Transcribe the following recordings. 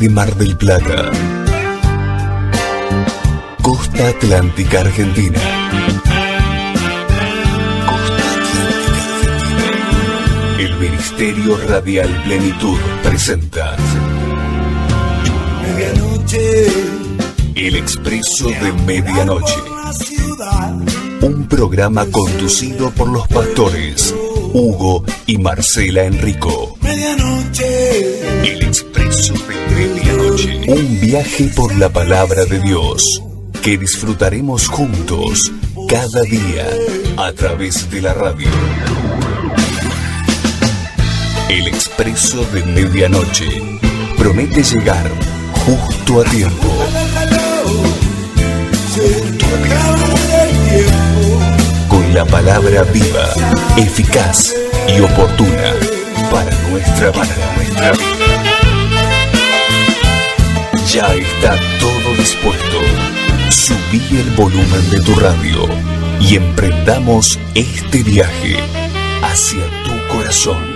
desde Mar del Plata, Costa Atlántica Argentina. Costa Atlántica Argentina. El Ministerio Radial Plenitud presenta Medianoche. El Expreso de Medianoche. Un programa conducido por los pastores Hugo y Marcela Enrico. Medianoche. El Expreso de Medianoche. Un viaje por la palabra de Dios que disfrutaremos juntos cada día a través de la radio. El Expreso de Medianoche promete llegar justo a tiempo. Con la palabra viva, eficaz y oportuna para nuestra vida. Ya está todo dispuesto. Subí el volumen de tu radio y emprendamos este viaje hacia tu corazón.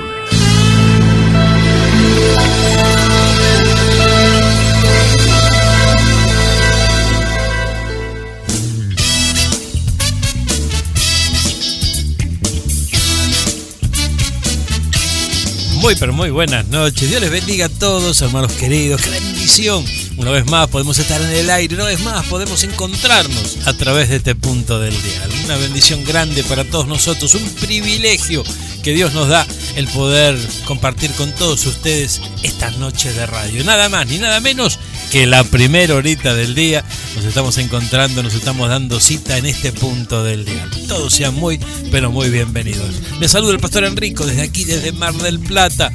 Muy buenas noches. Dios les bendiga a todos, hermanos queridos. ¡Qué bendición! Una vez más podemos estar en el aire, una vez más podemos encontrarnos a través de este punto del dial. Una bendición grande para todos nosotros, un privilegio que Dios nos da el poder compartir con todos ustedes estas noches de radio. Nada más ni nada menos que la primera horita del día nos estamos encontrando, nos estamos dando cita en este punto del día. Todos sean muy, pero muy bienvenidos. Les saluda el pastor Enrico desde aquí, desde Mar del Plata,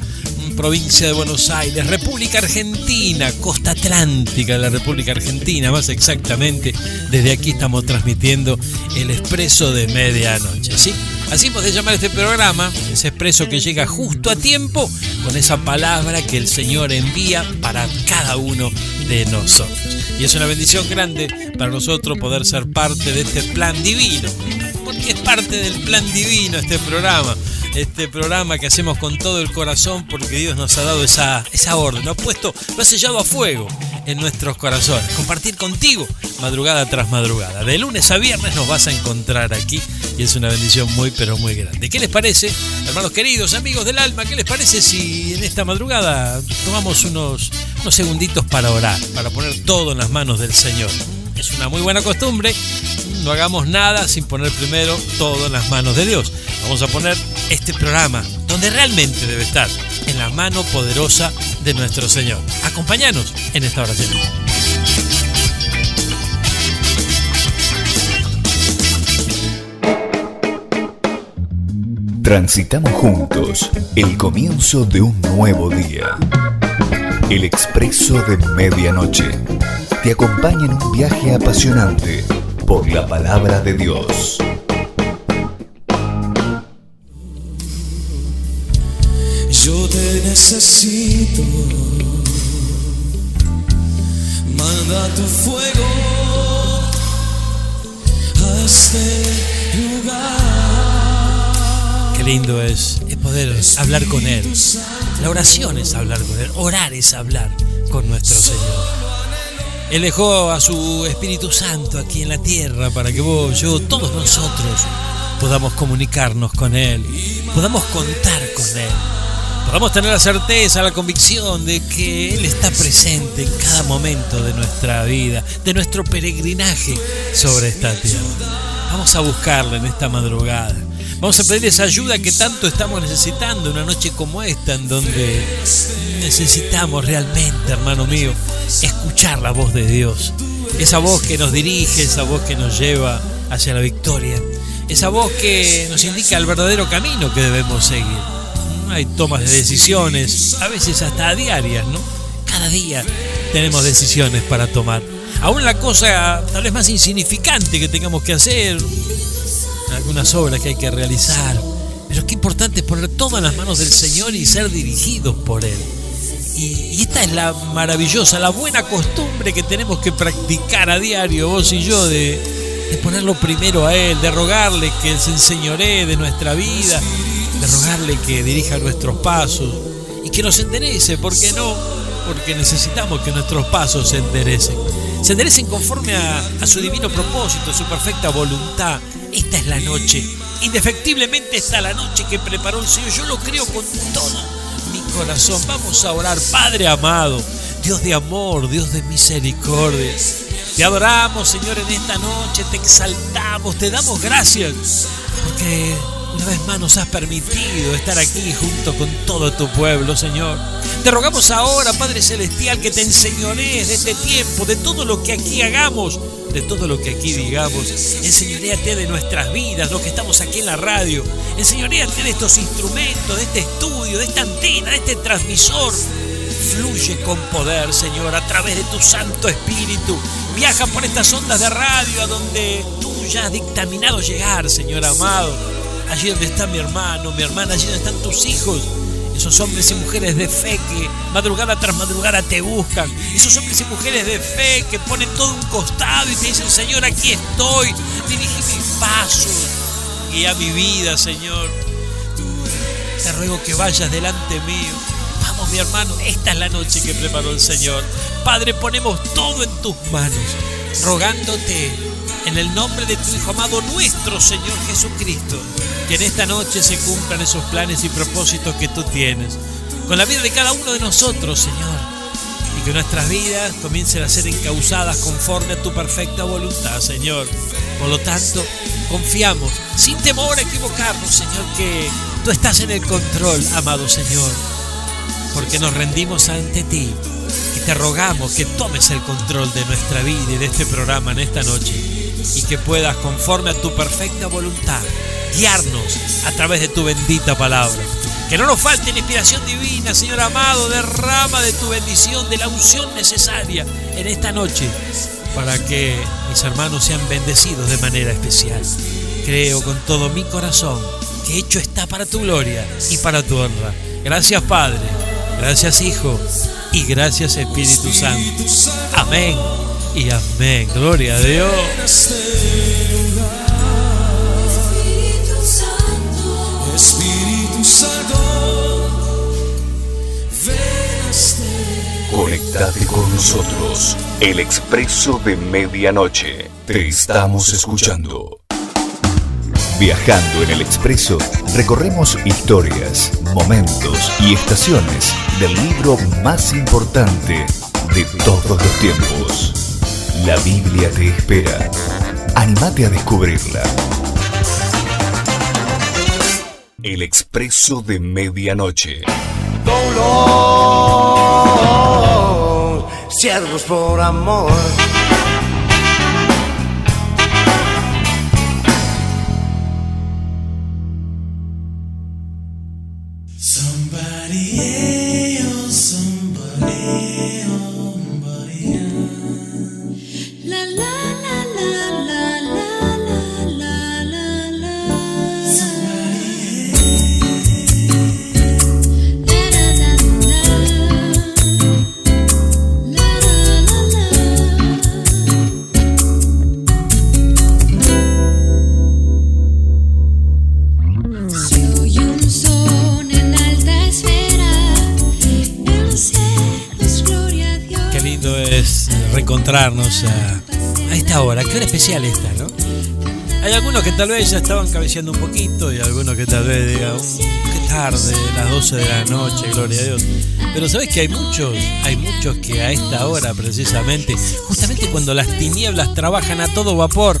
provincia de Buenos Aires, República Argentina, costa atlántica de la República Argentina, más exactamente. Desde aquí estamos transmitiendo el Expreso de Medianoche, ¿sí? Así hemos de llamar este programa, ese expreso que llega justo a tiempo con esa palabra que el Señor envía para cada uno de nosotros. Y es una bendición grande para nosotros poder ser parte de este plan divino, porque es parte del plan divino este programa que hacemos con todo el corazón, porque Dios nos ha dado esa orden, lo ha sellado a fuego en nuestros corazones. Compartir contigo madrugada tras madrugada. De lunes a viernes nos vas a encontrar aquí y es una bendición muy, pero muy grande. ¿Qué les parece, hermanos queridos, amigos del alma? ¿Qué les parece si en esta madrugada tomamos unos segunditos para orar, para poner todo en las manos del Señor? Es una muy buena costumbre. No hagamos nada sin poner primero todo en las manos de Dios. Vamos a poner este programa donde realmente debe estar, en la mano poderosa de nuestro Señor. Acompáñanos en esta oración. Transitamos juntos el comienzo de un nuevo día. El Expreso de Medianoche te acompaña en un viaje apasionante por la palabra de Dios. Yo te necesito. Manda tu fuego a este lugar. Qué lindo es poder hablar con Él. La oración es hablar con Él. Orar es hablar con nuestro Señor. Él dejó a su Espíritu Santo aquí en la tierra para que vos, yo, todos nosotros podamos comunicarnos con Él, podamos contar con Él, podamos tener la certeza, la convicción de que Él está presente en cada momento de nuestra vida, de nuestro peregrinaje sobre esta tierra. Vamos a buscarle en esta madrugada. Vamos a pedir esa ayuda que tanto estamos necesitando una noche como esta, en donde necesitamos realmente, hermano mío, escuchar la voz de Dios. Esa voz que nos dirige, esa voz que nos lleva hacia la victoria, esa voz que nos indica el verdadero camino que debemos seguir. Hay tomas de decisiones, a veces hasta diarias, ¿no? Cada día tenemos decisiones para tomar. Aún la cosa tal vez más insignificante que tengamos que hacer, algunas obras que hay que realizar, pero qué importante es poner todo en las manos del Señor y ser dirigidos por Él. Y esta es la maravillosa, la buena costumbre que tenemos que practicar a diario, vos y yo, de ponerlo primero a Él, de rogarle que se enseñoree de nuestra vida, de rogarle que dirija nuestros pasos y que nos enderece, ¿por qué no? porque necesitamos que nuestros pasos se enderecen conforme a su divino propósito, su perfecta voluntad. Esta es la noche, indefectiblemente esta es la noche que preparó el Señor. Yo lo creo con todo mi corazón. Vamos a orar. Padre amado, Dios de amor, Dios de misericordia, te adoramos, Señor, en esta noche, te exaltamos, te damos gracias, porque una vez más nos has permitido estar aquí junto con todo tu pueblo, Señor. Te rogamos ahora, Padre Celestial, que te enseñorees de este tiempo, de todo lo que aquí hagamos, de todo lo que aquí digamos. Enseñoréate de nuestras vidas, los que estamos aquí en la radio. Enseñoréate de estos instrumentos, de este estudio, de esta antena, de este transmisor. Fluye con poder, Señor, a través de tu Santo Espíritu. Viaja por estas ondas de radio a donde tú ya has dictaminado llegar, Señor amado. Allí donde está mi hermano, mi hermana, allí donde están tus hijos. Esos hombres y mujeres de fe que madrugada tras madrugada te buscan. Esos hombres y mujeres de fe que ponen todo un costado y te dicen: Señor, aquí estoy, dirige mis pasos, guía mi vida, Señor. Te ruego que vayas delante mío. Vamos, mi hermano, esta es la noche que preparó el Señor. Padre, ponemos todo en tus manos, rogándote en el nombre de tu Hijo amado, nuestro Señor Jesucristo, que en esta noche se cumplan esos planes y propósitos que tú tienes con la vida de cada uno de nosotros, Señor, y que nuestras vidas comiencen a ser encauzadas conforme a tu perfecta voluntad, Señor. Por lo tanto, confiamos, sin temor a equivocarnos, Señor, que tú estás en el control, amado Señor, porque nos rendimos ante ti y te rogamos que tomes el control de nuestra vida y de este programa en esta noche, y que puedas, conforme a tu perfecta voluntad, guiarnos a través de tu bendita palabra. Que no nos falte la inspiración divina, Señor amado. Derrama de tu bendición, de la unción necesaria en esta noche, para que mis hermanos sean bendecidos de manera especial. Creo con todo mi corazón que hecho está para tu gloria y para tu honra. Gracias, Padre, gracias, Hijo, y gracias, Espíritu Santo. Amén y amén. Gloria a Dios. Espíritu Santo, ven a este. Conéctate con nosotros. El Expreso de Medianoche. Te estamos escuchando. Viajando en el Expreso, recorremos historias, momentos y estaciones del libro más importante de todos los tiempos. La Biblia te espera. Anímate a descubrirla. El Expreso de Medianoche. Dolor, siervos por amor. Somebody else, somebody else. La la la la la la la la la. La la la la. La la la la. Se oye un son en alta esfera, en los cielos, gloria a Dios. Qué lindo es reencontrarnos a esta hora. Qué hora especial esta, ¿no? Hay algunos que tal vez ya estaban cabeceando un poquito y algunos que tal vez digan: qué tarde, las 12 de la noche, gloria a Dios. Pero sabes que hay muchos que a esta hora, precisamente, justamente cuando las tinieblas trabajan a todo vapor,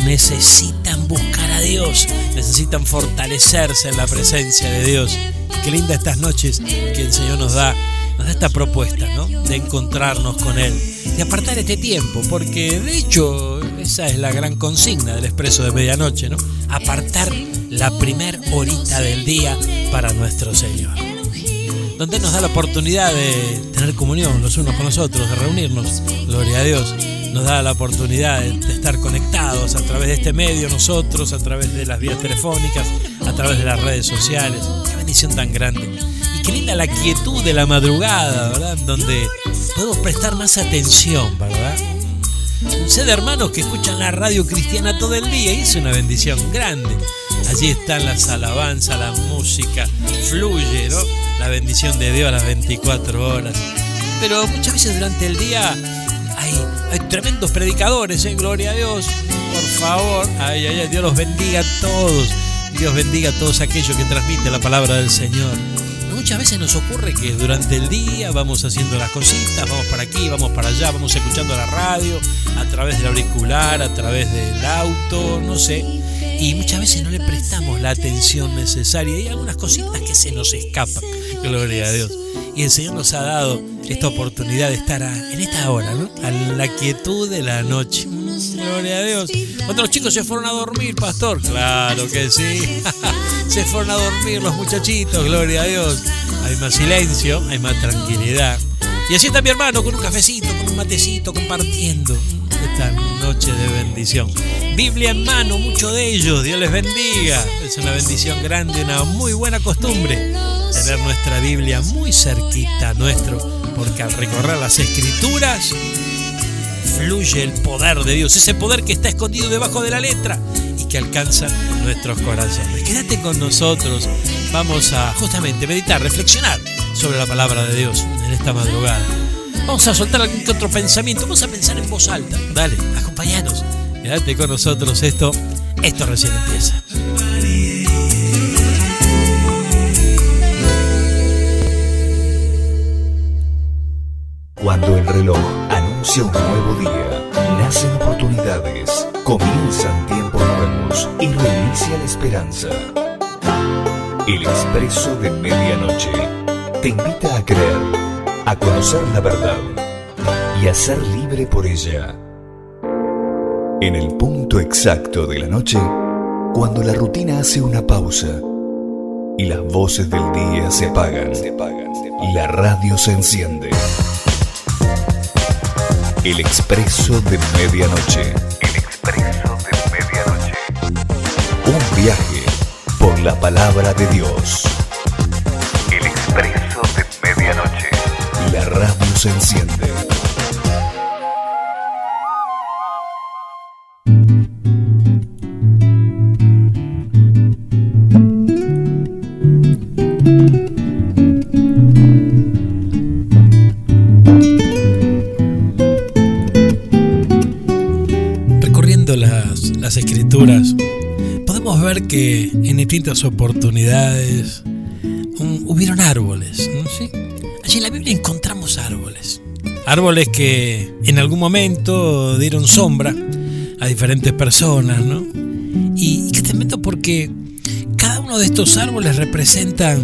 necesitan buscar a Dios, necesitan fortalecerse en la presencia de Dios. Qué linda estas noches que el Señor nos da esta propuesta, ¿no? De encontrarnos con Él, de apartar este tiempo, porque de hecho esa es la gran consigna del Expreso de Medianoche, ¿no? Apartar la primer horita del día para nuestro Señor, donde nos da la oportunidad de tener comunión los unos con los otros, de reunirnos, gloria a Dios. Nos da la oportunidad de estar conectados a través de este medio, nosotros, a través de las vías telefónicas, a través de las redes sociales. Qué bendición tan grande. Y qué linda la quietud de la madrugada, ¿verdad? Donde podemos prestar más atención, ¿verdad? Sé de hermanos que escuchan la radio cristiana todo el día y es una bendición grande. Allí están las alabanzas, la música, fluye, ¿no? La bendición de Dios a las 24 horas. pero muchas veces durante el día hay tremendos predicadores, gloria a Dios, por favor, Dios los bendiga a todos, Dios bendiga a todos aquellos que transmiten la palabra del Señor. Muchas veces nos ocurre que durante el día vamos haciendo las cositas, vamos para aquí, vamos para allá, vamos escuchando la radio, a través del auricular, a través del auto, no sé, y muchas veces no le prestamos la atención necesaria. Hay algunas cositas que se nos escapan, gloria a Dios. Y el Señor nos ha dado esta oportunidad de estar en esta hora, ¿no? A la quietud de la noche. Gloria a Dios. Cuando los chicos se fueron a dormir, pastor, claro que sí. Se fueron a dormir los muchachitos, gloria a Dios. Hay más silencio, hay más tranquilidad. Y así está mi hermano con un cafecito, con un matecito, compartiendo esta noche de bendición. Biblia en mano, muchos de ellos, Dios les bendiga. Es una bendición grande, una muy buena costumbre tener nuestra Biblia muy cerquita nuestro, porque al recorrer las Escrituras fluye el poder de Dios, ese poder que está escondido debajo de la letra y que alcanza nuestros corazones. Quédate con nosotros, vamos a justamente meditar, reflexionar sobre la palabra de Dios en esta madrugada. Vamos a soltar algún que otro pensamiento, vamos a pensar en voz alta. Dale, acompáñanos, quédate con nosotros, esto recién empieza. Cuando el reloj anuncia un nuevo día, nacen oportunidades, comienzan tiempos nuevos y reinicia la esperanza. El Expreso de Medianoche te invita a creer, a conocer la verdad y a ser libre por ella. En el punto exacto de la noche, cuando la rutina hace una pausa y las voces del día se apagan, la radio se enciende. El Expreso de Medianoche. El Expreso de Medianoche. Un viaje por la palabra de Dios. El Expreso de Medianoche. La radio se enciende. Las Escrituras, podemos ver que en distintas oportunidades hubieron árboles, ¿no? ¿Sí? Allí en la Biblia encontramos árboles que en algún momento dieron sombra a diferentes personas, ¿no? Y que tremendo porque cada uno de estos árboles representan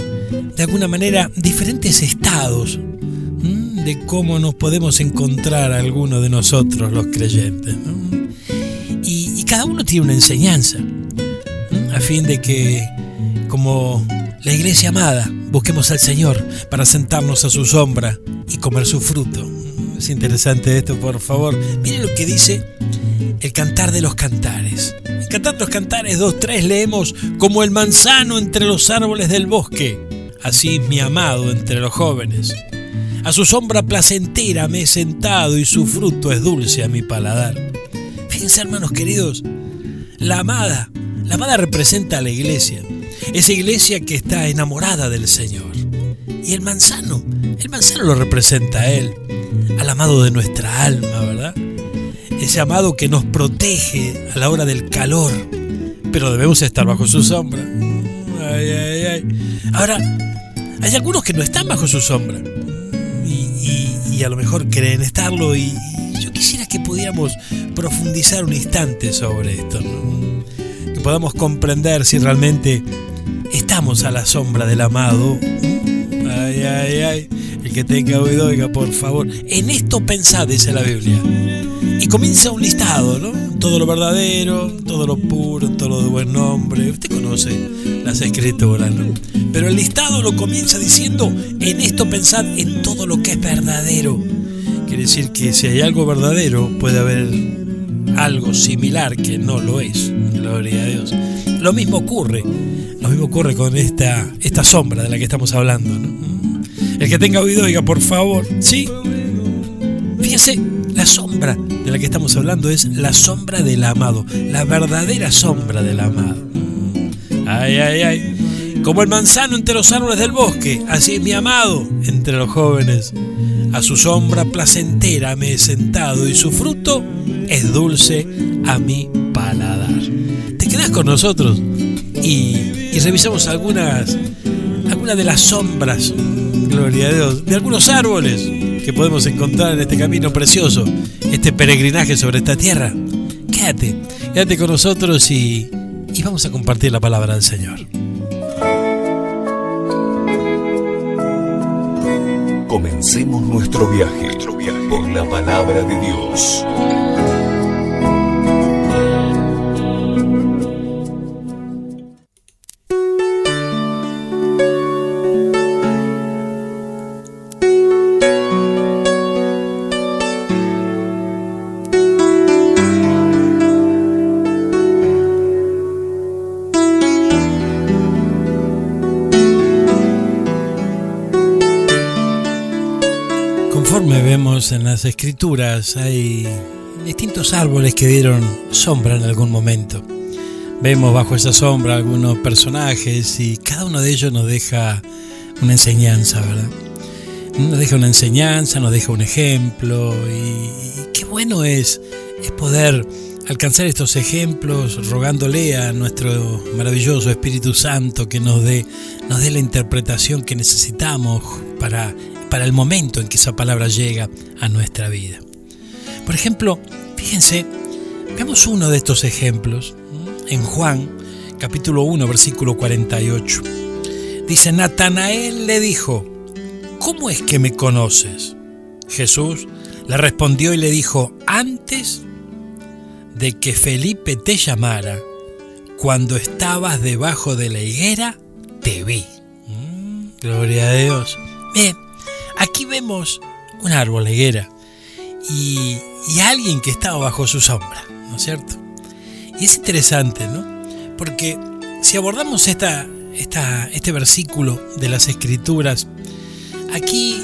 de alguna manera diferentes estados de cómo nos podemos encontrar algunos de nosotros los creyentes, ¿no? Y cada uno tiene una enseñanza, a fin de que, como la iglesia amada, busquemos al Señor para sentarnos a su sombra y comer su fruto. Es interesante esto, por favor. Miren lo que dice el Cantar de los Cantares. En Cantar de los Cantares 2:3 leemos: como el manzano entre los árboles del bosque, así es mi amado entre los jóvenes. A su sombra placentera me he sentado y su fruto es dulce a mi paladar. Fíjense, hermanos queridos, la amada representa a la iglesia, esa iglesia que está enamorada del Señor. Y el manzano lo representa a Él, al amado de nuestra alma, ¿verdad? Ese amado que nos protege a la hora del calor, pero debemos estar bajo su sombra. Ahora, hay algunos que no están bajo su sombra y a lo mejor creen estarlo, y yo quisiera que pudiéramos profundizar un instante sobre esto, ¿no? Que podamos comprender si realmente estamos a la sombra del amado. El que tenga oído, oiga, por favor. En esto pensad, dice la Biblia. Y comienza un listado, ¿no? Todo lo verdadero, todo lo puro, todo lo de buen nombre. Usted conoce las Escrituras, ¿no? Pero el listado lo comienza diciendo: en esto pensad, en todo lo que es verdadero. Quiere decir que si hay algo verdadero, puede haber algo similar que no lo es. Gloria a Dios. Lo mismo ocurre con esta sombra de la que estamos hablando, ¿no? El que tenga oído, oiga, por favor. Sí. Fíjese, la sombra de la que estamos hablando es la sombra del amado, la verdadera sombra del amado. Como el manzano entre los árboles del bosque, así es mi amado entre los jóvenes. A su sombra placentera me he sentado y su fruto es dulce a mi paladar. ¿Te quedás con nosotros? Y revisamos algunas de las sombras, gloria a Dios, de algunos árboles que podemos encontrar en este camino precioso, este peregrinaje sobre esta tierra. Quédate con nosotros y vamos a compartir la palabra del Señor. Comencemos nuestro viaje por la palabra de Dios. Conforme vemos en las Escrituras, hay distintos árboles que dieron sombra en algún momento. Vemos bajo esa sombra algunos personajes y cada uno de ellos nos deja una enseñanza, ¿verdad? Nos deja una enseñanza, nos deja un ejemplo y qué bueno es poder alcanzar estos ejemplos rogándole a nuestro maravilloso Espíritu Santo que nos dé la interpretación que necesitamos para el momento en que esa palabra llega a nuestra vida. Por ejemplo, fíjense, veamos uno de estos ejemplos en Juan, capítulo 1, versículo 48. Dice: Natanael le dijo: ¿cómo es que me conoces? Jesús le respondió y le dijo: antes de que Felipe te llamara, cuando estabas debajo de la higuera, te vi. Gloria a Dios. Bien, aquí vemos un árbol, la higuera, y alguien que estaba bajo su sombra, ¿no es cierto? Y es interesante, ¿no? Porque si abordamos este versículo de las Escrituras, aquí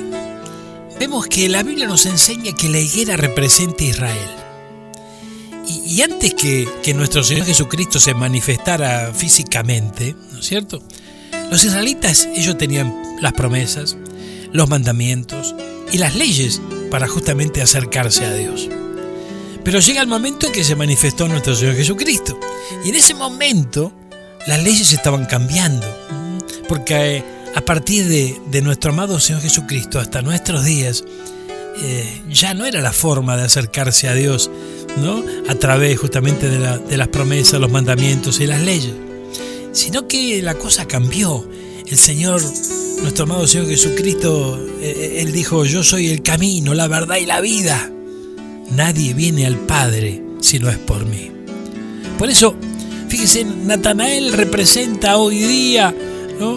vemos que la Biblia nos enseña que la higuera representa a Israel. Y antes que nuestro Señor Jesucristo se manifestara físicamente, ¿no es cierto?, los israelitas, ellos tenían las promesas, los mandamientos y las leyes para justamente acercarse a Dios. Pero llega el momento en que se manifestó nuestro Señor Jesucristo. Y en ese momento las leyes estaban cambiando. Porque a partir de nuestro amado Señor Jesucristo hasta nuestros días, ya no era la forma de acercarse a Dios, ¿no?, a través justamente de las promesas, los mandamientos y las leyes. Sino que la cosa cambió. El Señor, nuestro amado Señor Jesucristo, Él dijo: yo soy el camino, la verdad y la vida. Nadie viene al Padre si no es por mí. Por eso, fíjense, Natanael representa hoy día, ¿no?,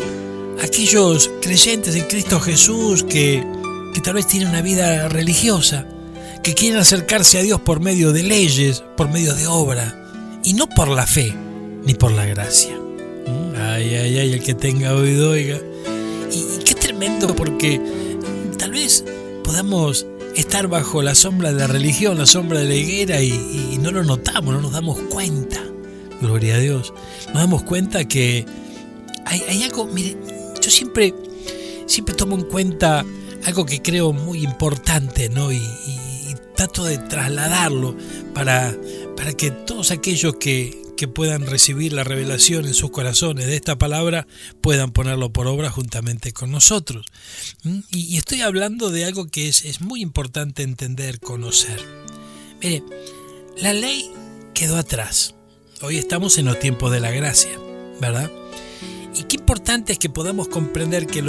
aquellos creyentes en Cristo Jesús que tal vez tienen una vida religiosa, que quieren acercarse a Dios por medio de leyes, por medio de obra, y no por la fe ni por la gracia. Ay, el que tenga oído, oiga. Y qué tremendo, porque tal vez podamos estar bajo la sombra de la religión, la sombra de la higuera, y no lo notamos, no nos damos cuenta. Gloria a Dios. Nos damos cuenta que hay algo. Mire, yo siempre tomo en cuenta algo que creo muy importante, ¿no? Y trato de trasladarlo para que todos aquellos que puedan recibir la revelación en sus corazones de esta palabra puedan ponerlo por obra juntamente con nosotros. Y estoy hablando de algo que es muy importante entender, conocer. Mire, la ley quedó atrás. Hoy estamos en los tiempos de la gracia, ¿verdad? Y qué importante es que podamos comprender que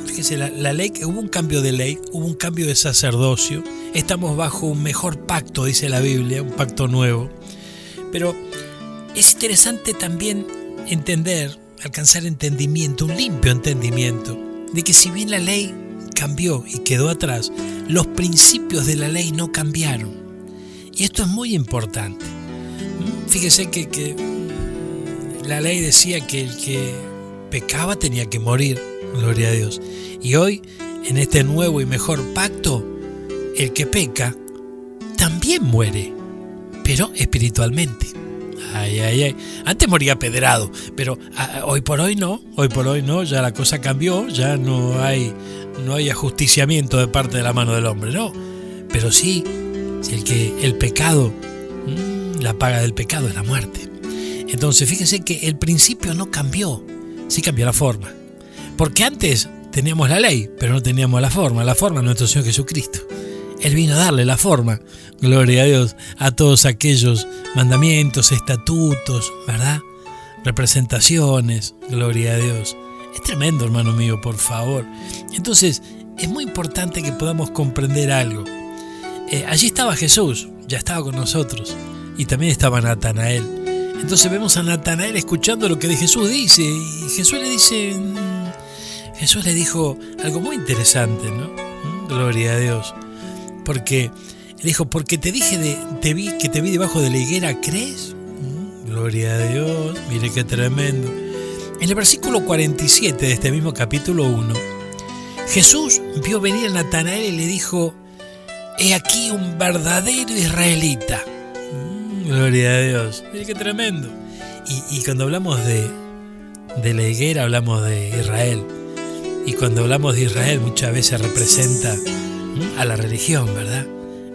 fíjese, la ley, hubo un cambio de ley, hubo un cambio de sacerdocio. Estamos bajo un mejor pacto, dice la Biblia, un pacto nuevo. Pero es interesante también entender, alcanzar entendimiento, un limpio entendimiento, de que si bien la ley cambió y quedó atrás, los principios de la ley no cambiaron. Y esto es muy importante. Fíjese que la ley decía que el que pecaba tenía que morir, gloria a Dios. Y hoy, en este nuevo y mejor pacto, el que peca también muere, pero espiritualmente. Ay, ay, ay. Antes moría pedrado, pero hoy por hoy no, ya la cosa cambió, ya no hay ajusticiamiento de parte de la mano del hombre, no. Pero sí, el pecado, la paga del pecado es la muerte. Entonces fíjense que el principio no cambió, sí cambió la forma. Porque antes teníamos la ley, pero no teníamos la forma es nuestro Señor Jesucristo. Él vino a darle la forma, gloria a Dios, a todos aquellos mandamientos, estatutos, ¿verdad? Representaciones, gloria a Dios. Es tremendo, hermano mío, por favor. Entonces, es muy importante que podamos comprender algo. Allí estaba Jesús, ya estaba con nosotros, y también estaba Natanael. Entonces vemos a Natanael escuchando lo que de Jesús dice, y Jesús le dijo algo muy interesante, ¿no? Gloria a Dios. Porque dijo, porque te dije que te vi debajo de la higuera, ¿crees? Gloria a Dios, mire qué tremendo. En el versículo 47 de este mismo capítulo 1, Jesús vio venir a Natanael y le dijo, he aquí un verdadero israelita. Gloria a Dios, mire qué tremendo. Y cuando hablamos de la higuera hablamos de Israel. Y cuando hablamos de Israel muchas veces representa a la religión, ¿verdad?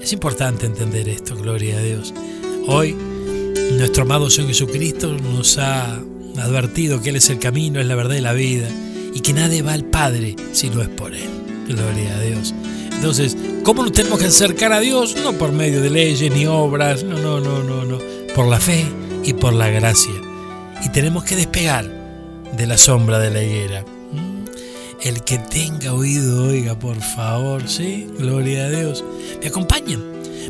Es importante entender esto, gloria a Dios. Hoy, nuestro amado Señor Jesucristo nos ha advertido que Él es el camino, es la verdad y la vida, y que nadie va al Padre si no es por Él. Gloria a Dios. Entonces, ¿cómo nos tenemos que acercar a Dios? No por medio de leyes ni obras, no. Por la fe y por la gracia. Y tenemos que despegar de la sombra de la higuera. El que tenga oído, oiga, por favor, ¿sí? Gloria a Dios. ¿Me acompañan?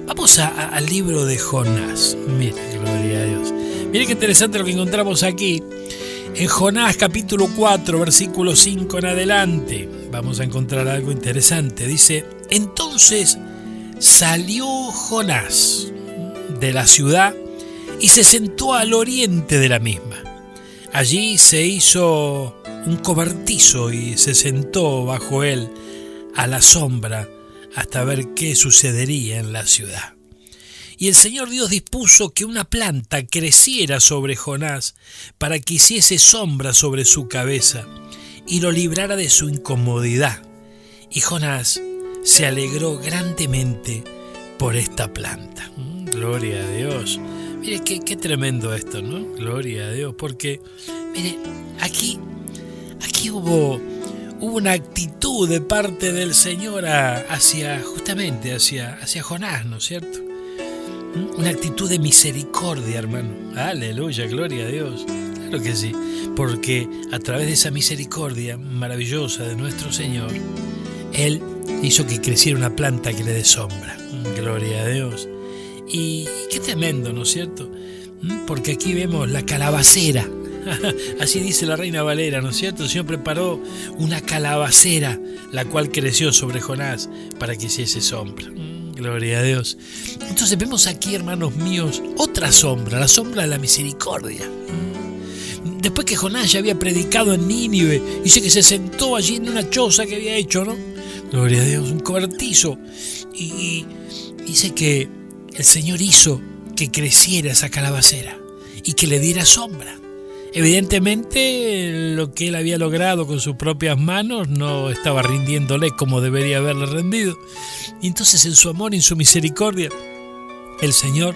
Vamos al libro de Jonás. Mire, gloria a Dios. Mire qué interesante lo que encontramos aquí. En Jonás capítulo 4, versículo 5 en adelante, vamos a encontrar algo interesante. Dice, entonces salió Jonás de la ciudad y se sentó al oriente de la misma. Allí se hizo un cobertizo y se sentó bajo él a la sombra hasta ver qué sucedería en la ciudad. Y el Señor Dios dispuso que una planta creciera sobre Jonás para que hiciese sombra sobre su cabeza y lo librara de su incomodidad. Y Jonás se alegró grandemente por esta planta. Gloria a Dios. Mire qué tremendo esto, ¿no? Gloria a Dios, porque mire, aquí hubo una actitud de parte del Señor hacia Jonás, ¿no es cierto? Una actitud de misericordia, hermano. Aleluya, gloria a Dios. Claro que sí, porque a través de esa misericordia maravillosa de nuestro Señor, Él hizo que creciera una planta que le dé sombra. Gloria a Dios. Y qué tremendo, ¿no es cierto? Porque aquí vemos la calabacera. Así dice la Reina Valera, ¿no es cierto? El Señor preparó una calabacera, la cual creció sobre Jonás para que hiciese sombra. Gloria a Dios. Entonces vemos aquí, hermanos míos, otra sombra, la sombra de la misericordia. Después que Jonás ya había predicado en Nínive, dice que se sentó allí en una choza que había hecho, ¿no? Gloria a Dios, un cobertizo. Y dice que el Señor hizo que creciera esa calabacera y que le diera sombra. Evidentemente, lo que él había logrado con sus propias manos no estaba rindiéndole como debería haberle rendido. Y entonces, en su amor y en su misericordia, el Señor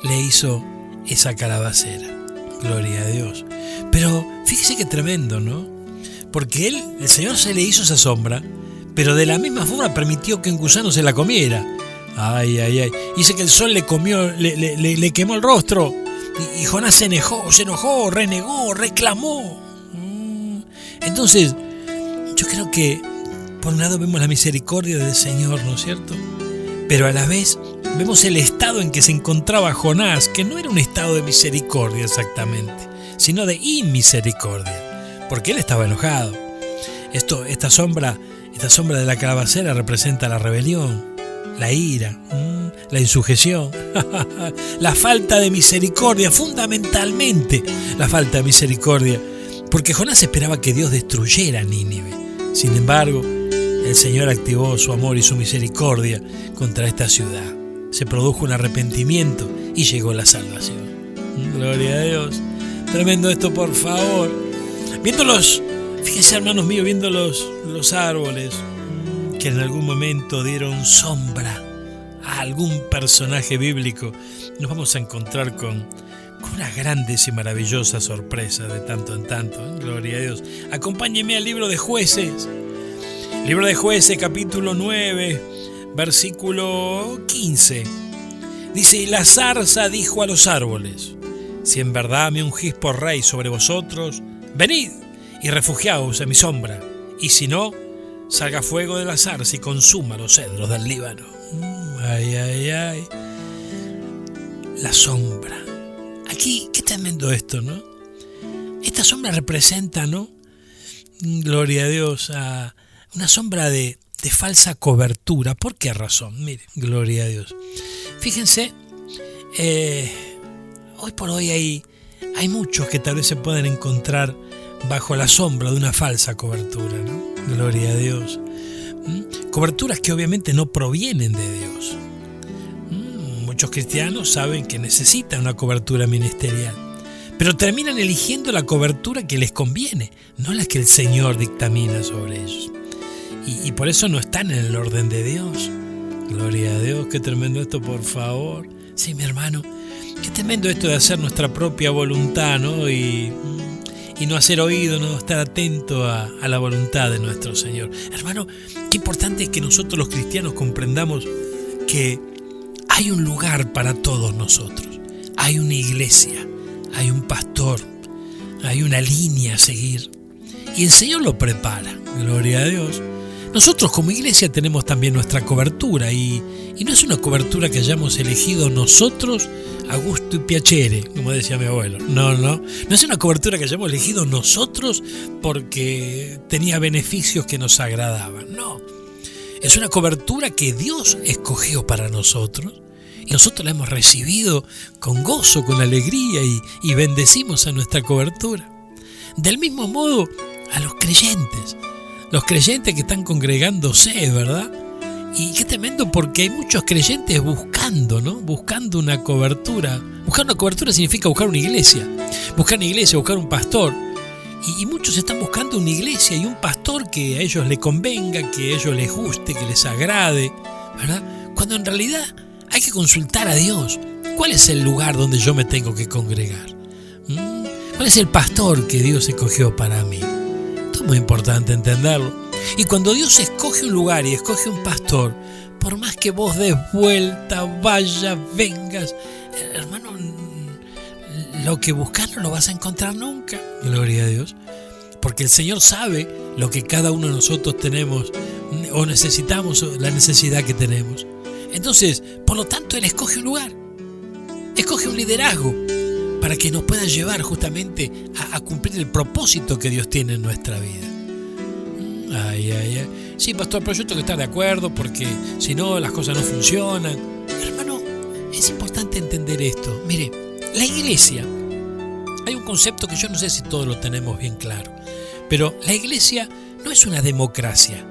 le hizo esa calabacera. Gloria a Dios. Pero fíjese qué tremendo, ¿no? Porque el Señor se le hizo esa sombra, pero de la misma forma permitió que un gusano se la comiera. Ay. Dice que el sol le quemó el rostro. Y Jonás se enojó, renegó, reclamó. Entonces, yo creo que por un lado vemos la misericordia del Señor, ¿no es cierto? Pero a la vez vemos el estado en que se encontraba Jonás, que no era un estado de misericordia exactamente, sino de inmisericordia, porque él estaba enojado. Esta sombra de la calabacera representa la rebelión, la ira, la insujeción, la falta de misericordia, fundamentalmente la falta de misericordia, porque Jonás esperaba que Dios destruyera Nínive. Sin embargo, el Señor activó su amor y su misericordia contra esta ciudad. Se produjo un arrepentimiento y llegó la salvación. Gloria a Dios. Tremendo esto, por favor. Fíjense, hermanos míos, viendo los árboles que en algún momento dieron sombra a algún personaje bíblico, nos vamos a encontrar con unas grandes y maravillosas sorpresas de tanto en tanto. Gloria a Dios. Acompáñenme al libro de Jueces. Libro de Jueces, capítulo 9, versículo 15. Dice: y la zarza dijo a los árboles: si en verdad me ungís por rey sobre vosotros, venid y refugiaos a mi sombra, y si no, salga fuego de la zarza y consuma los cedros del Líbano. Ay, ay, ay. La sombra. Aquí, qué tremendo esto, ¿no? Esta sombra representa, ¿no? Gloria a Dios, a una sombra de falsa cobertura. ¿Por qué razón? Mire, gloria a Dios. Fíjense, hoy por hoy hay muchos que tal vez se pueden encontrar bajo la sombra de una falsa cobertura, ¿no? Gloria a Dios. Coberturas que obviamente no provienen de Dios. Muchos cristianos saben que necesitan una cobertura ministerial, pero terminan eligiendo la cobertura que les conviene, no la que el Señor dictamina sobre ellos. Y por eso no están en el orden de Dios. Gloria a Dios, qué tremendo esto, por favor. Sí, mi hermano, qué tremendo esto de hacer nuestra propia voluntad, ¿no? Y no hacer oído, no estar atento a la voluntad de nuestro Señor. Hermano, qué importante es que nosotros los cristianos comprendamos que hay un lugar para todos nosotros. Hay una iglesia, hay un pastor, hay una línea a seguir. Y el Señor lo prepara, gloria a Dios. Nosotros como iglesia tenemos también nuestra cobertura y no es una cobertura que hayamos elegido nosotros a gusto y piacere, como decía mi abuelo. No es una cobertura que hayamos elegido nosotros porque tenía beneficios que nos agradaban. No, es una cobertura que Dios escogió para nosotros y nosotros la hemos recibido con gozo, con alegría y bendecimos a nuestra cobertura. Del mismo modo a los creyentes que están congregándose, ¿verdad? Y qué tremendo, porque hay muchos creyentes buscando, ¿no? Buscando una cobertura. Buscar una cobertura significa buscar una iglesia. Buscar un pastor. Y muchos están buscando una iglesia y un pastor que a ellos les convenga, que a ellos les guste, que les agrade, ¿verdad? Cuando en realidad hay que consultar a Dios. ¿Cuál es el lugar donde yo me tengo que congregar? ¿Cuál es el pastor que Dios escogió para mí? Esto es muy importante entenderlo. Y cuando Dios escoge un lugar y escoge un pastor, por más que vos des vuelta, vayas, vengas, hermano, lo que buscas no lo vas a encontrar nunca. Gloria a Dios. Porque el Señor sabe lo que cada uno de nosotros tenemos o necesitamos, o la necesidad que tenemos. Entonces, por lo tanto, Él escoge un lugar, escoge un liderazgo para que nos pueda llevar justamente a cumplir el propósito que Dios tiene en nuestra vida. Ay. Sí, pastor, pero yo tengo que estar de acuerdo porque si no las cosas no funcionan. Hermano, es importante entender esto. Mire, la iglesia, hay un concepto que yo no sé si todos lo tenemos bien claro, pero la iglesia no es una democracia.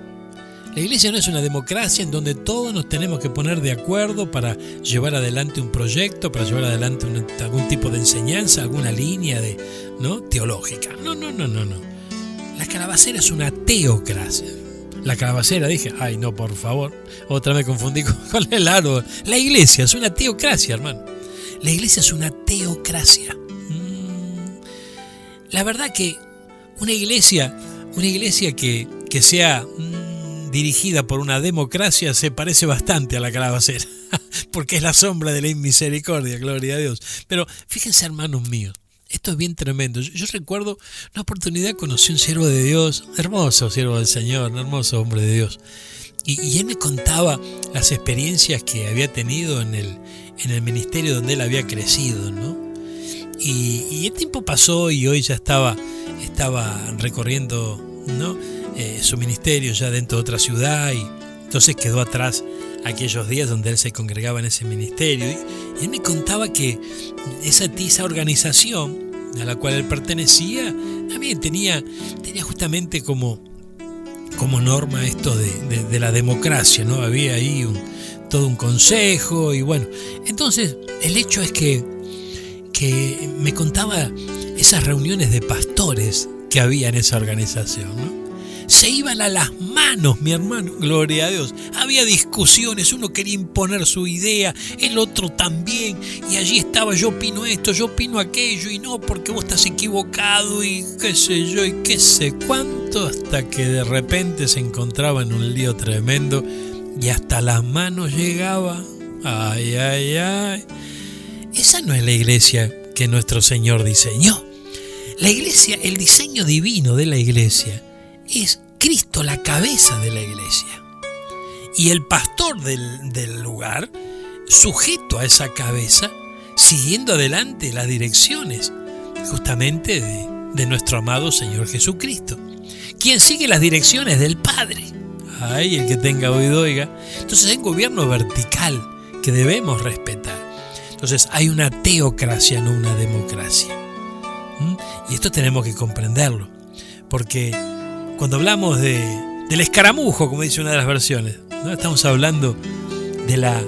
La iglesia no es una democracia en donde todos nos tenemos que poner de acuerdo para llevar adelante un proyecto, para llevar adelante algún tipo de enseñanza, alguna línea teológica. No. La calabacera es una teocracia. La calabacera, dije, ay no, por favor, otra me confundí con el árbol. La iglesia es una teocracia, hermano. La iglesia es una teocracia. La verdad que una iglesia que sea dirigida por una democracia se parece bastante a la calabacera, porque es la sombra de la inmisericordia, gloria a Dios. Pero fíjense, hermanos míos, esto es bien tremendo. Yo recuerdo una oportunidad, conocí un siervo de Dios, hermoso siervo del Señor, un hermoso hombre de Dios, y él me contaba las experiencias que había tenido en el ministerio donde él había crecido, ¿no? Y el tiempo pasó y hoy ya estaba recorriendo, ¿no?, su ministerio ya dentro de otra ciudad, y entonces quedó atrás aquellos días donde él se congregaba en ese ministerio. Y él me contaba que esa organización a la cual él pertenecía también tenía justamente como norma esto de la democracia, ¿no? Había ahí todo un consejo y bueno. Entonces el hecho es que que me contaba esas reuniones de pastores que había en esa organización, ¿no? Se iban a las manos, mi hermano, gloria a Dios. Había discusiones, uno quería imponer su idea, el otro también, y allí estaba, yo opino esto, yo opino aquello, y no, porque vos estás equivocado, y qué sé yo, y qué sé cuánto, hasta que de repente se encontraba en un lío tremendo, y hasta las manos llegaba. Ay, ay, ay. Esa no es la iglesia que nuestro Señor diseñó. La iglesia, el diseño divino de la iglesia, es Cristo la cabeza de la iglesia. Y el pastor del lugar, sujeto a esa cabeza, siguiendo adelante las direcciones justamente de nuestro amado Señor Jesucristo, quien sigue las direcciones del Padre. Ay, el que tenga oído oiga. Entonces hay un gobierno vertical que debemos respetar. Entonces hay una teocracia, no una democracia. Y esto tenemos que comprenderlo, porque cuando hablamos del escaramujo, como dice una de las versiones, ¿no? Estamos hablando de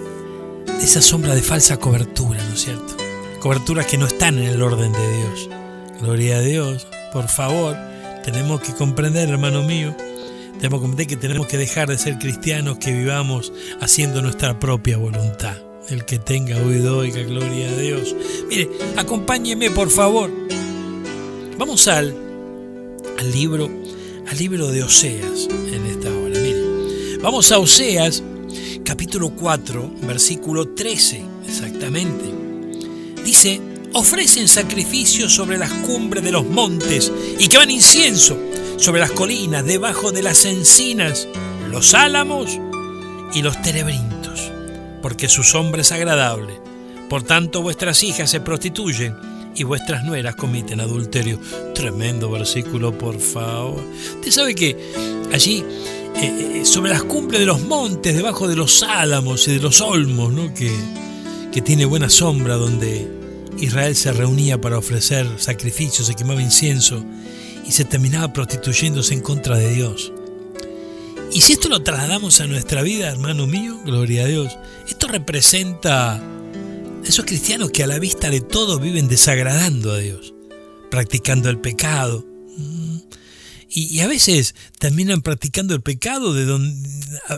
esa sombra de falsa cobertura, ¿no es cierto? Coberturas que no están en el orden de Dios. Gloria a Dios, por favor, tenemos que comprender, hermano mío, tenemos que comprender que tenemos que dejar de ser cristianos que vivamos haciendo nuestra propia voluntad. El que tenga oído oiga, gloria a Dios. Mire, acompáñeme, por favor. Vamos al libro de Oseas en esta hora. Mire, vamos a Oseas, capítulo 4, versículo 13, exactamente. Dice: ofrecen sacrificios sobre las cumbres de los montes y queman incienso sobre las colinas, debajo de las encinas, los álamos y los terebrintos, porque su sombra es agradable. Por tanto, vuestras hijas se prostituyen y vuestras nueras cometen adulterio. Tremendo versículo, por favor. Usted sabe que allí, sobre las cumbres de los montes, debajo de los álamos y de los olmos, ¿no? que tiene buena sombra, donde Israel se reunía para ofrecer sacrificios, se quemaba incienso y se terminaba prostituyéndose en contra de Dios. Y si esto lo trasladamos a nuestra vida, hermano mío, gloria a Dios, esto representa esos cristianos que a la vista de todo viven desagradando a Dios, practicando el pecado. Y a veces terminan practicando el pecado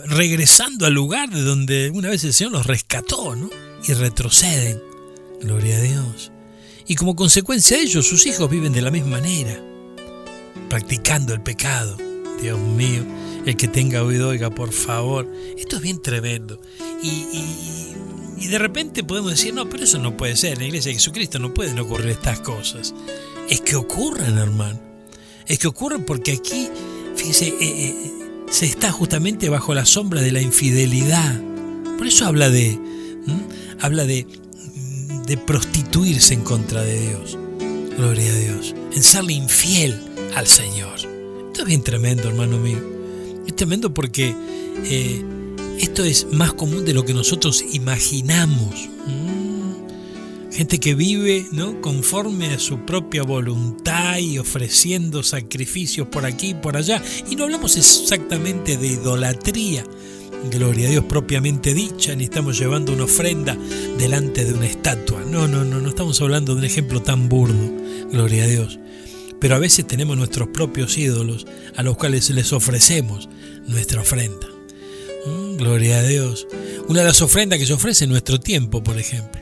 regresando al lugar de donde una vez el Señor los rescató, ¿no? Y retroceden. Gloria a Dios. Y como consecuencia de ello, sus hijos viven de la misma manera, practicando el pecado. Dios mío, el que tenga oído oiga, por favor. Esto es bien tremendo. Y de repente podemos decir, no, pero eso no puede ser. En la iglesia de Jesucristo no pueden ocurrir estas cosas. Es que ocurren, hermano. Es que ocurren porque aquí, fíjese, se está justamente bajo la sombra de la infidelidad. Por eso habla de prostituirse en contra de Dios. Gloria a Dios. En serle infiel al Señor. Esto es bien tremendo, hermano mío. Es tremendo porque esto es más común de lo que nosotros imaginamos. Gente que vive, ¿no?, conforme a su propia voluntad y ofreciendo sacrificios por aquí y por allá. Y no hablamos exactamente de idolatría, gloria a Dios, propiamente dicha, ni estamos llevando una ofrenda delante de una estatua. No estamos hablando de un ejemplo tan burdo, gloria a Dios. Pero a veces tenemos nuestros propios ídolos a los cuales les ofrecemos nuestra ofrenda. Gloria a Dios. Una de las ofrendas que se ofrece es nuestro tiempo, por ejemplo.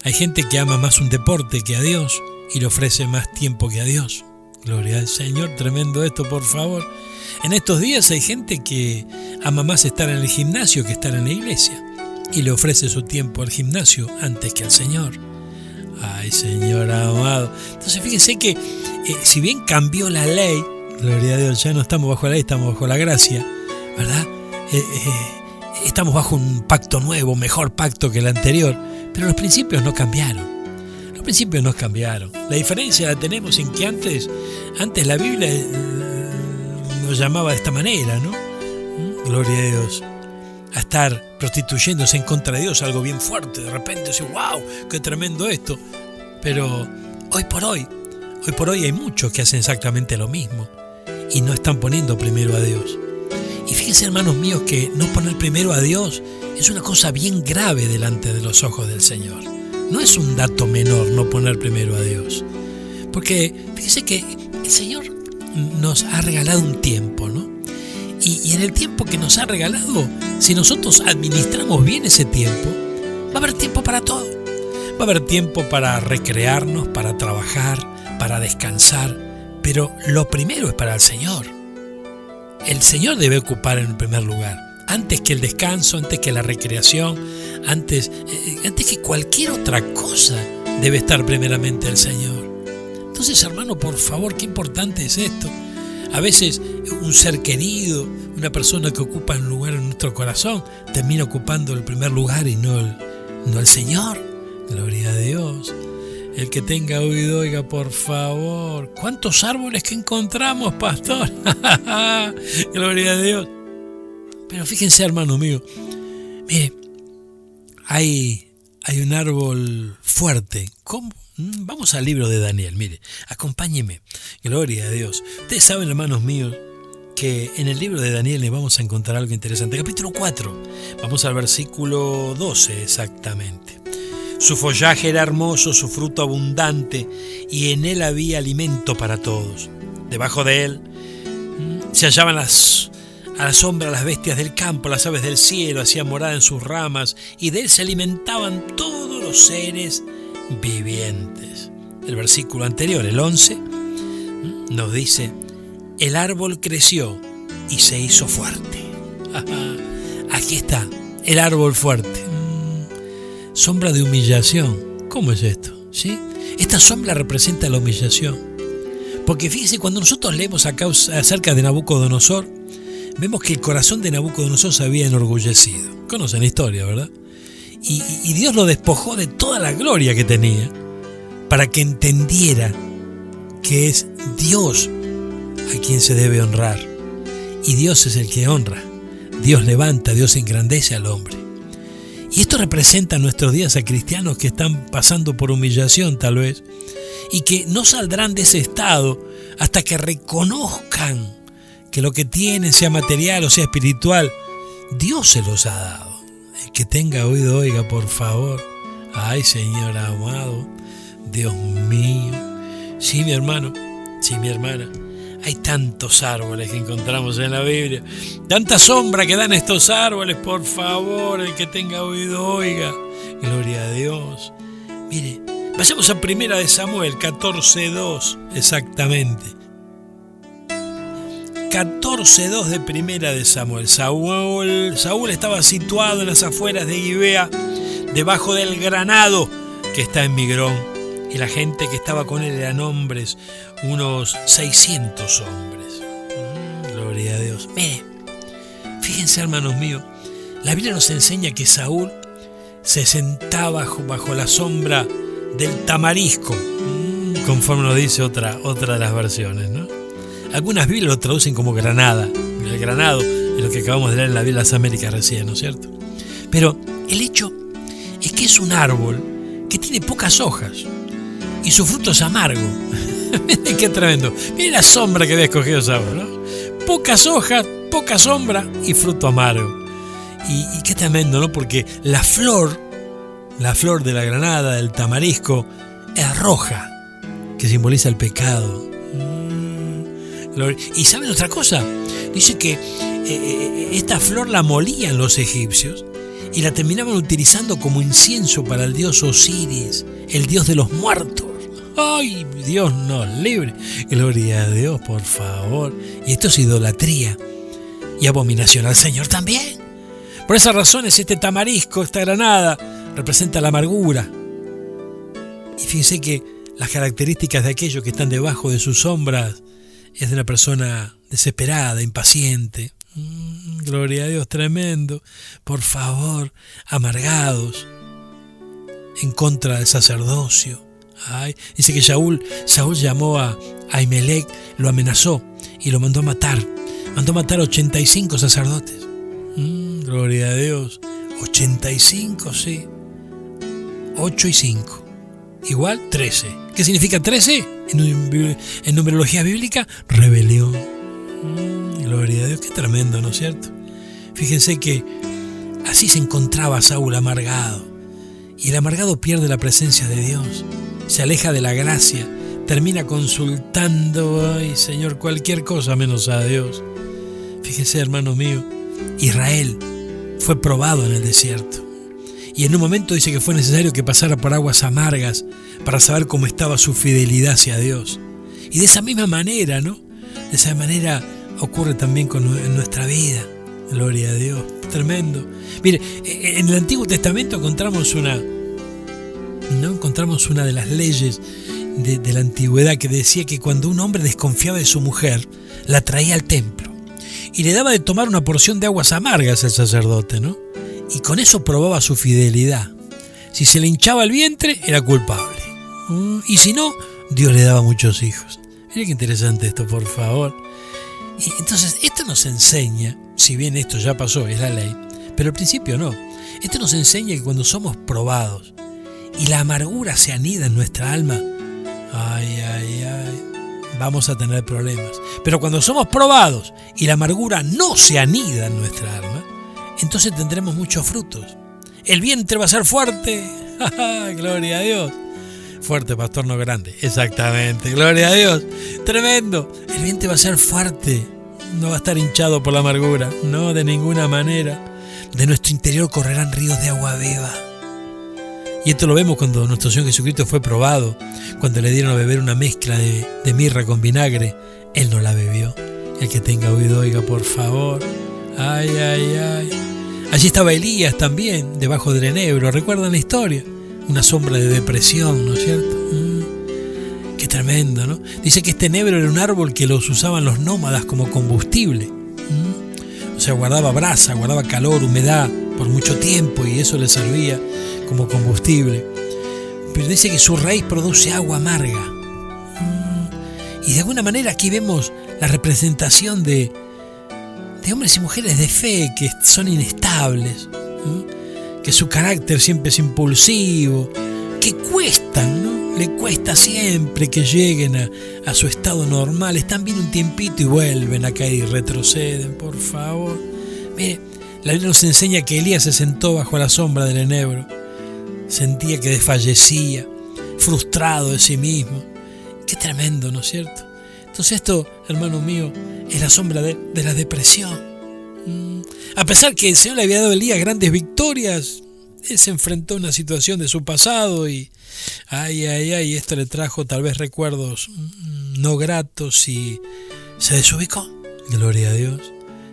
Hay gente que ama más un deporte que a Dios y le ofrece más tiempo que a Dios. Gloria al Señor, tremendo esto, por favor. En estos días hay gente que ama más estar en el gimnasio que estar en la iglesia y le ofrece su tiempo al gimnasio antes que al Señor. Ay, Señor amado. Entonces fíjense que si bien cambió la ley, gloria a Dios, ya no estamos bajo la ley, estamos bajo la gracia, ¿verdad? Estamos bajo un pacto nuevo, mejor pacto que el anterior, pero los principios no cambiaron. Los principios no cambiaron. La diferencia la tenemos en que antes la Biblia nos llamaba de esta manera, ¿no? Gloria a Dios. A estar prostituyéndose en contra de Dios, algo bien fuerte. De repente dice, wow, qué tremendo esto. Pero hoy por hoy hay muchos que hacen exactamente lo mismo y no están poniendo primero a Dios. Y fíjense, hermanos míos, que no poner primero a Dios es una cosa bien grave delante de los ojos del Señor. no es un dato menor no poner primero a Dios. Porque fíjese que el Señor nos ha regalado un tiempo, ¿no? Y en el tiempo que nos ha regalado, si nosotros administramos bien ese tiempo, va a haber tiempo para todo. Va a haber tiempo para recrearnos, para trabajar, para descansar. Pero lo primero es para el Señor. El Señor debe ocupar en el primer lugar. Antes que el descanso, antes que la recreación, antes que cualquier otra cosa, debe estar primeramente el Señor. Entonces, hermano, por favor, qué importante es esto. A veces un ser querido, una persona que ocupa un lugar en nuestro corazón, termina ocupando el primer lugar y no el Señor. Gloria a Dios. El que tenga oído, oiga, por favor. ¿Cuántos árboles que encontramos, pastor? Gloria a Dios. Pero fíjense, hermano mío, mire, hay un árbol fuerte. ¿Cómo? Vamos al libro de Daniel, mire, acompáñeme. Gloria a Dios. Ustedes saben, hermanos míos, que en el libro de Daniel le vamos a encontrar algo interesante. Capítulo 4, vamos al versículo 12 exactamente. Su follaje era hermoso, su fruto abundante, y en él había alimento para todos. Debajo de él se hallaban a la sombra las bestias del campo, las aves del cielo hacían morada en sus ramas, y de él se alimentaban todos los seres vivientes. El versículo anterior, el 11, nos dice: el árbol creció y se hizo fuerte. Aquí está, el árbol fuerte. Sombra de humillación. ¿Cómo es esto? ¿Sí? Esta sombra representa la humillación. Porque fíjese, cuando nosotros leemos acá acerca de Nabucodonosor, vemos que el corazón de Nabucodonosor se había enorgullecido. Conocen la historia, ¿verdad? Y Dios lo despojó de toda la gloria que tenía para que entendiera que es Dios a quien se debe honrar. Y Dios es el que honra. Dios levanta, Dios engrandece al hombre. Y esto representa nuestros días a cristianos que están pasando por humillación tal vez, y que no saldrán de ese estado hasta que reconozcan que lo que tienen, sea material o sea espiritual, Dios se los ha dado. El que tenga oído, oiga, por favor. Ay, Señor amado, Dios mío. Sí, mi hermano, sí, mi hermana. Hay tantos árboles que encontramos en la Biblia, tanta sombra que dan estos árboles, por favor, el que tenga oído, oiga. Gloria a Dios. Mire, vayamos a Primera de Samuel 14:2, exactamente. 14:2 de Primera de Samuel. Saúl estaba situado en las afueras de Gibea, debajo del granado que está en Migrón. Y la gente que estaba con él eran hombres, unos 600 hombres. Gloria a Dios. Mire, fíjense, hermanos míos, la Biblia nos enseña que Saúl se sentaba bajo la sombra del tamarisco, conforme nos dice otra de las versiones, ¿no? Algunas Biblias lo traducen como granada. El granado es lo que acabamos de leer en la Biblia de las Américas recién, ¿no es cierto? Pero el hecho es que es un árbol que tiene pocas hojas y su fruto es amargo. Qué tremendo. Mira la sombra que había escogido Saúl, ¿no? Pocas hojas, poca sombra y fruto amargo. Y qué tremendo, ¿no? Porque la flor de la granada, del tamarisco, es roja, que simboliza el pecado. ¿Y saben otra cosa? Dice que esta flor la molían los egipcios y la terminaban utilizando como incienso para el dios Osiris, el dios de los muertos. ¡Ay, Dios nos libre! Gloria a Dios, por favor. Y esto es idolatría y abominación al Señor también. Por esas razones, este tamarisco, esta granada, representa la amargura. Y fíjense que las características de aquellos que están debajo de sus sombras es de una persona desesperada, impaciente. Gloria a Dios, tremendo. Por favor, amargados, en contra del sacerdocio. Ay, dice que Saúl llamó a Ahimelech, lo amenazó y lo mandó a matar. Mandó a matar 85 sacerdotes. Gloria a Dios. 85, sí. 8 y 5. Igual 13. ¿Qué significa 13? En numerología bíblica, rebelión. Gloria a Dios, qué tremendo, ¿no es cierto? Fíjense que así se encontraba Saúl amargado. Y el amargado pierde la presencia de Dios, se aleja de la gracia, termina consultando, ay Señor, cualquier cosa menos a Dios. Fíjese, hermano mío, Israel fue probado en el desierto. Y en un momento dice que fue necesario que pasara por aguas amargas para saber cómo estaba su fidelidad hacia Dios. Y de esa misma manera, ¿no? De esa manera ocurre también en nuestra vida. Gloria a Dios, tremendo. Mire, en el Antiguo Testamento encontramos una de las leyes de la antigüedad que decía que cuando un hombre desconfiaba de su mujer, la traía al templo y le daba de tomar una porción de aguas amargas al sacerdote, ¿no? Y con eso probaba su fidelidad. Si se le hinchaba el vientre, era culpable. Y si no, Dios le daba muchos hijos. Mira qué interesante esto, por favor. Y entonces, esto nos enseña, si bien esto ya pasó, es la ley, pero al principio no. Esto nos enseña que cuando somos probados y la amargura se anida en nuestra alma, vamos a tener problemas. Pero cuando somos probados y la amargura no se anida en nuestra alma, entonces tendremos muchos frutos. El vientre va a ser fuerte. Gloria a Dios. Fuerte, pastor, no grande. Exactamente, gloria a Dios. Tremendo. El vientre va a ser fuerte. No va a estar hinchado por la amargura. No, de ninguna manera. De nuestro interior correrán ríos de agua viva. Y esto lo vemos cuando nuestro Señor Jesucristo fue probado. Cuando le dieron a beber una mezcla de mirra con vinagre, Él no la bebió. El que tenga oído, oiga, por favor. Ay. Allí estaba Elías también, debajo del enebro. ¿Recuerdan la historia? Una sombra de depresión, ¿no es cierto? Qué tremendo, ¿no? Dice que este enebro era un árbol que los usaban los nómadas como combustible. O sea, guardaba brasa, guardaba calor, humedad por mucho tiempo y eso le servía como combustible. Pero dice que su raíz produce agua amarga. Y de alguna manera aquí vemos la representación de hombres y mujeres de fe que son inestables, que su carácter siempre es impulsivo, que cuestan, ¿no? Le cuesta siempre que lleguen a su estado normal. Están bien un tiempito y vuelven a caer y retroceden, por favor. Mire, la Biblia nos enseña que Elías se sentó bajo la sombra del enebro. Sentía que desfallecía, frustrado de sí mismo. Qué tremendo, ¿no es cierto? Entonces esto, hermano mío, es la sombra de la depresión. A pesar que el Señor le había dado a Elías grandes victorias, él se enfrentó a una situación de su pasado y esto le trajo tal vez recuerdos no gratos y se desubicó. Gloria a Dios,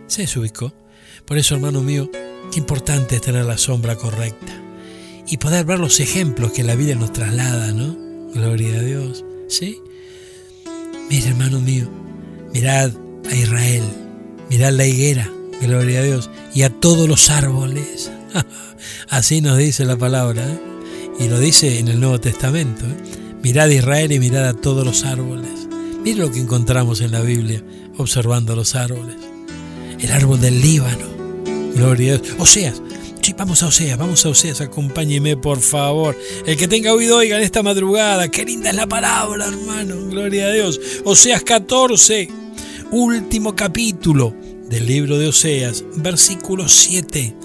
se desubicó. Por eso, hermano mío, qué importante es tener la sombra correcta y poder ver los ejemplos que la Biblia nos traslada, ¿no? Gloria a Dios, ¿sí? Mira, hermano mío, mirad a Israel, mirad la higuera, gloria a Dios, y a todos los árboles. Así nos dice la palabra, ¿eh? Y lo dice en el Nuevo Testamento, ¿eh? Mirad a Israel y mirad a todos los árboles. Mira lo que encontramos en la Biblia, observando los árboles. El árbol del Líbano, gloria a Dios. Oseas, sí, vamos a Oseas, acompáñeme por favor. El que tenga oído oiga en esta madrugada. Qué linda es la palabra, hermano, gloria a Dios. Oseas 14, último capítulo del libro de Oseas, versículo 7,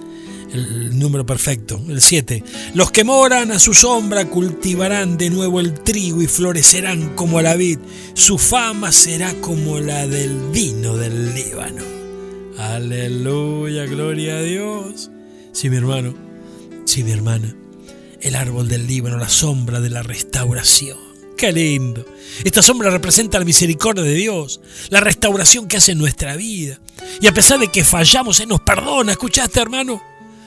el número perfecto, el 7. Los que moran a su sombra cultivarán de nuevo el trigo y florecerán como la vid. Su fama será como la del vino del Líbano. Aleluya, gloria a Dios. Sí, mi hermano, sí, mi hermana, el árbol del Líbano, la sombra de la restauración. ¡Qué lindo! Esta sombra representa la misericordia de Dios, la restauración que hace en nuestra vida. Y a pesar de que fallamos, Él nos perdona. ¿Escuchaste, hermano?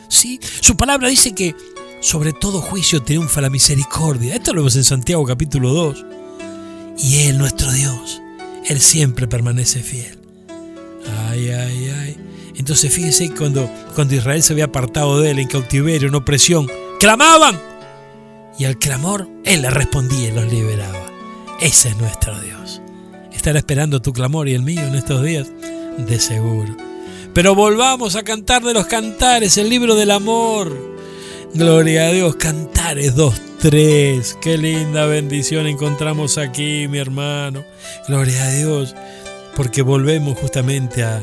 Sí, su palabra dice que sobre todo juicio triunfa la misericordia. Esto lo vemos en Santiago capítulo 2. Y Él, nuestro Dios, Él siempre permanece fiel. Entonces fíjense cuando Israel se había apartado de Él en cautiverio, en opresión, clamaban. Y al clamor, Él les respondía y los liberaba. Ese es nuestro Dios. ¿Estará esperando tu clamor y el mío en estos días? De seguro. Pero volvamos a Cantar de los Cantares, el libro del amor. Gloria a Dios, Cantares 2:3. Qué linda bendición encontramos aquí, mi hermano. Gloria a Dios, porque volvemos justamente a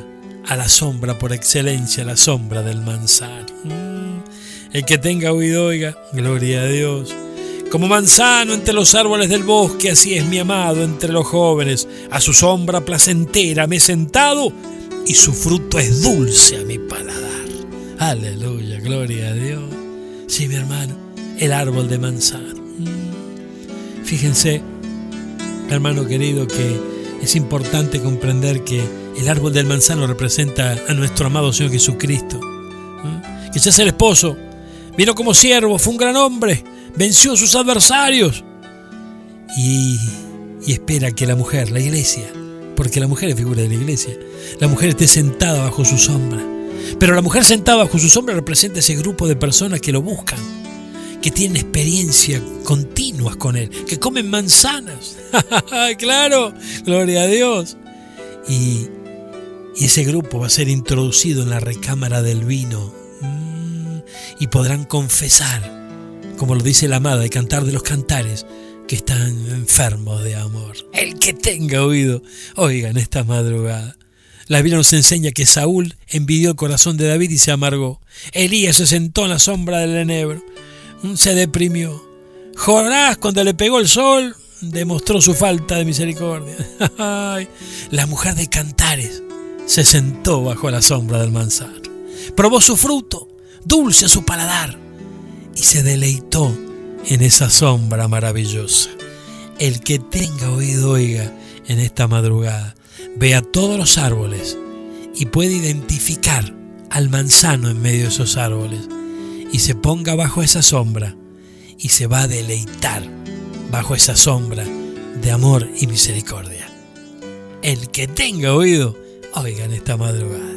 la sombra por excelencia, la sombra del manzano. El que tenga oído, oiga, gloria a Dios. Como manzano entre los árboles del bosque, así es mi amado entre los jóvenes. A su sombra placentera me he sentado y su fruto es dulce a mi paladar. Aleluya, gloria a Dios. Sí, mi hermano, el árbol de manzano. Fíjense, hermano querido, que es importante comprender que el árbol del manzano representa a nuestro amado Señor Jesucristo, que ya es el esposo, vino como siervo, fue un gran hombre, venció a sus adversarios y espera que la mujer, la iglesia, porque la mujer es figura de la iglesia, la mujer esté sentada bajo su sombra. Pero la mujer sentada bajo su sombra representa ese grupo de personas que lo buscan, que tienen experiencias continuas con él, que comen manzanas. Claro, gloria a Dios. Y ese grupo va a ser introducido en la recámara del vino y podrán confesar, como lo dice la amada, y cantar de los cantares, que están enfermos de amor. El que tenga oído, oigan esta madrugada. La Biblia nos enseña que Saúl envidió el corazón de David y se amargó. Elías se sentó en la sombra del enebro, se deprimió. Jonás, cuando le pegó el sol, demostró su falta de misericordia. La mujer de Cantares se sentó bajo la sombra del manzano, probó su fruto, dulce a su paladar, y se deleitó en esa sombra maravillosa. El que tenga oído, oiga en esta madrugada, vea todos los árboles y puede identificar al manzano en medio de esos árboles y se ponga bajo esa sombra y se va a deleitar bajo esa sombra de amor y misericordia. El que tenga oído, oiga en esta madrugada.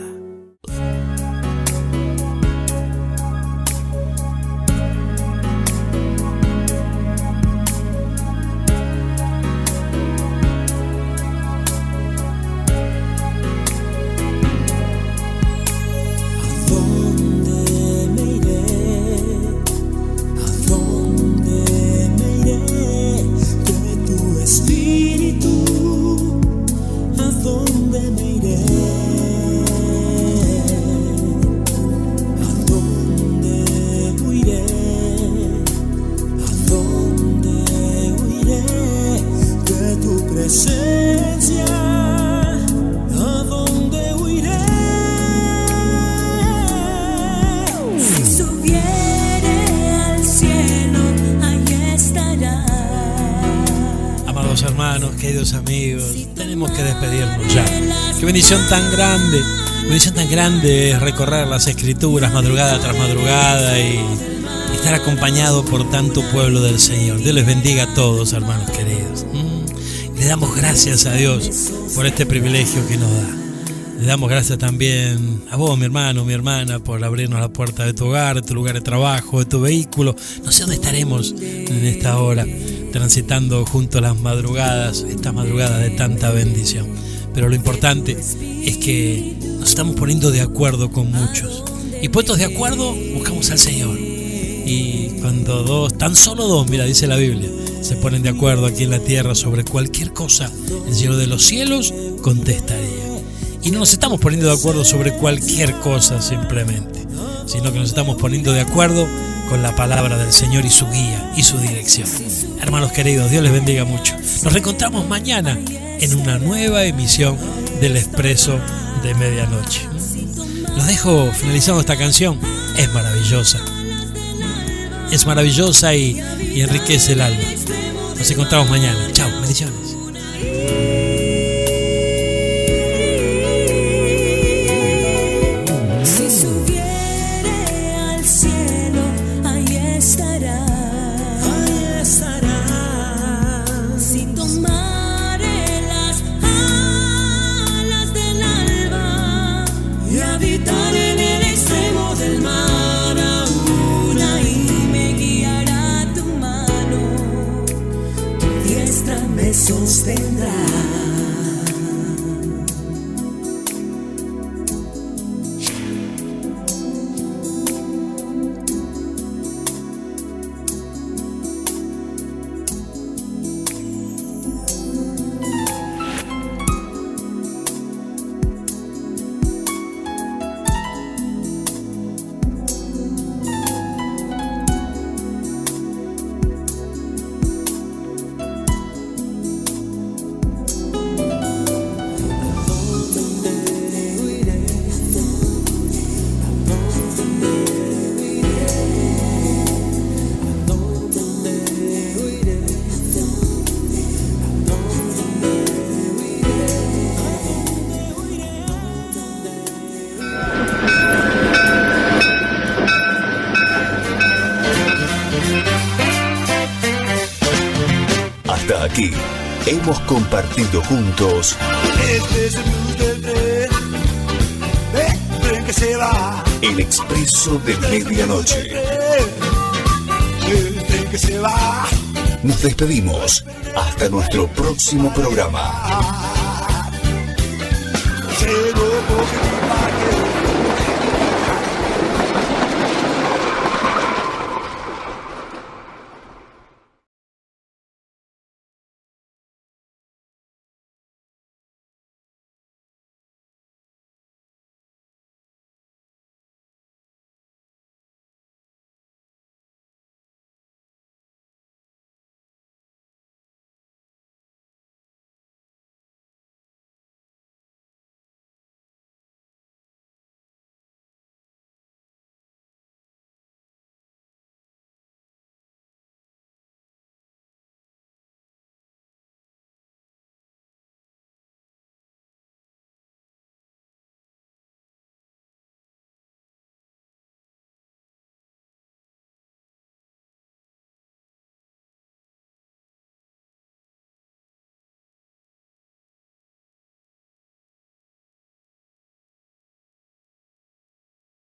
Queridos amigos, tenemos que despedirnos ya. Qué bendición tan grande es recorrer las escrituras madrugada tras madrugada y estar acompañado por tanto pueblo del Señor. Dios les bendiga a todos, hermanos queridos. Le damos gracias a Dios por este privilegio que nos da. Le damos gracias también a vos, mi hermano, mi hermana, por abrirnos la puerta de tu hogar, de tu lugar de trabajo, de tu vehículo. No sé dónde estaremos en esta hora, transitando junto a las madrugadas, esta madrugada de tanta bendición. Pero lo importante es que nos estamos poniendo de acuerdo con muchos. Y puestos de acuerdo, buscamos al Señor. Y cuando dos, tan solo dos, mira, dice la Biblia, se ponen de acuerdo aquí en la tierra sobre cualquier cosa, el Señor de los cielos contestaría. Y no nos estamos poniendo de acuerdo sobre cualquier cosa simplemente, sino que nos estamos poniendo de acuerdo con la palabra del Señor y su guía y su dirección. Hermanos queridos, Dios les bendiga mucho. Nos reencontramos mañana en una nueva emisión del Expreso de Medianoche. Los dejo finalizando esta canción. Es maravillosa y enriquece el alma. Nos encontramos mañana. Chao, bendiciones. Sostendrá. Aquí hemos compartido juntos Este es el blues del tren que se va. el expreso de medianoche. El tren que se va. Nos despedimos hasta nuestro próximo programa. Se